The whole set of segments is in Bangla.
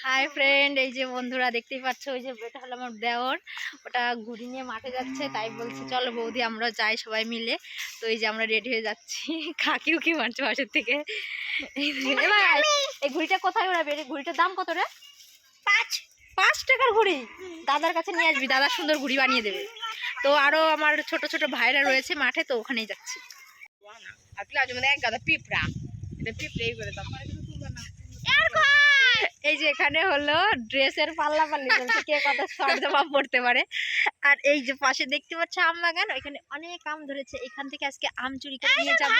হাই ফ্রেন্ড, এই যে বন্ধুরা দেখতেই পাচ্ছ, ওই যে এটা হলো আমার দেওর, ওটা ঘুড়ি নিয়ে মাঠে যাচ্ছে। তাই বলছে চলো বৌদি আমরা যাই সবাই মিলে। তো এই যে আমরা রেডি হয়ে যাচ্ছি। কাকিও কি মারছে পাশের থেকে। এই ঘুড়িটা কোথায় উড়াবে? ঘুড়িটার দাম কত রে? 5 টাকার ঘুড়ি। দাদার কাছে নিয়ে আসবি, দাদা সুন্দর ঘুড়ি বানিয়ে দেবে। তো আরো আমার ছোট ছোট ভাইরা রয়েছে মাঠে, তো ওখানেই যাচ্ছি। এই যে এখানে হলো ড্রেসের পাল্লা পাল্লি চলছে, কে কত শর্ট জামা পড়তে পারে। আর এই যে পাশে দেখতে পাচ্ছ আম বাগান, ওইখানে অনেক আম ধরেছে। এখান থেকে আজকে আম চুরি করে নিয়ে যাব,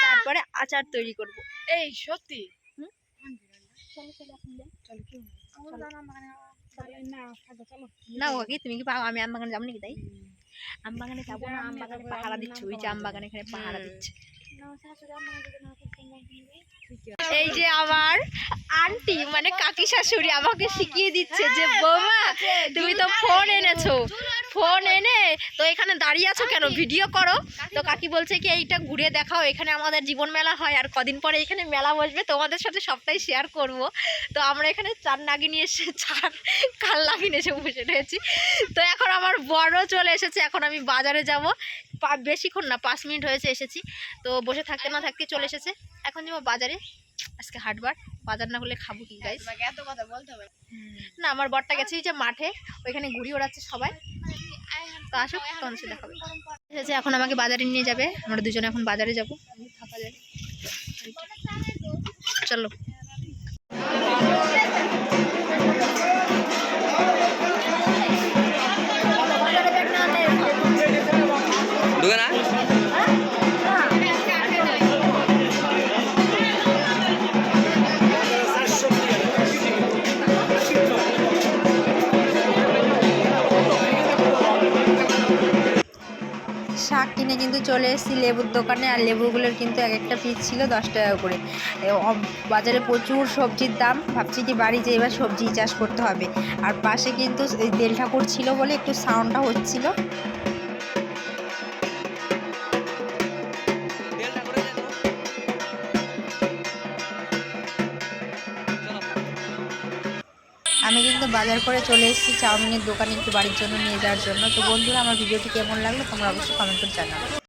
তারপরে আচার তৈরি করব। এই সত্যি না কি তুমি কি পাও? আমি আম বাগানে যাবো নাকি? তাই আম বাগানে যাবো না, আম বাগানে পাহারা দিচ্ছে। ওই যে আম বাগানে এখানে পাহারা দিচ্ছে। এই যে আমার আন্টি মানে কাকি শাশুড়ি আমাকে শিখিয়ে দিচ্ছে যে বৌমা তুমি তো ফোন এনেছো, ফোন এনে তো এখানে দাঁড়িয়ে আছো কেন, ভিডিও করো। তো কাকি বলছে কি এইটা ঘুরে দেখাও, এখানে আমাদের জীবন মেলা হয় আর কদিন পরে এখানে মেলা বসবে, তোমাদের সাথে সবটাই শেয়ার করব। তো আমরা এখানে চার নাগিনী এসে কাল নাগিন এসে বসে রয়েছি। তো এখন আমার বড় চলে এসেছে, এখন আমি বাজারে যাব। বেশিক্ষণ না, 5 মিনিট হয়েছে এসেছি। তো বসে থাকতে না থাকতে চলে এসেছে। এখন যাবো বাজারে, আজকে হাটবার। বাজার না করলে খাবো কি গাইস? এত কথা বলতে হবে না, আমার বরটা গেছে এই যে মাঠে, ওইখানে ঘুড়ি ওড়াচ্ছে সবাই। তো আসুক, তখন সে দেখাবে। এসেছে, এখন আমাকে বাজারে নিয়ে যাবে। আমরা দুজনে এখন বাজারে যাবো। থাকা যায়, চলো। শাক কিনে কিন্তু চলে এসেছি লেবুর দোকানে। আর লেবুগুলোর কিন্তু এক একটা পিস ছিল 10 টাকা করে। বাজারে প্রচুর সবজির দাম। ভাবছি কি বাড়ি যে এবার সবজি চাষ করতে হবে। আর পাশে কিন্তু তেল ঠাকুর ছিল বলে একটু সাউন্ডটা হচ্ছিল। আমি কিন্তু বাজার করে চলে এসেছি চাউমিনের দোকানে একটু বাড়ির জন্য নিয়ে যাওয়ার জন্য। তো বন্ধুরা, আমার ভিডিওটি কেমন লাগলো তোমরা অবশ্যই কমেন্ট করে জানাও।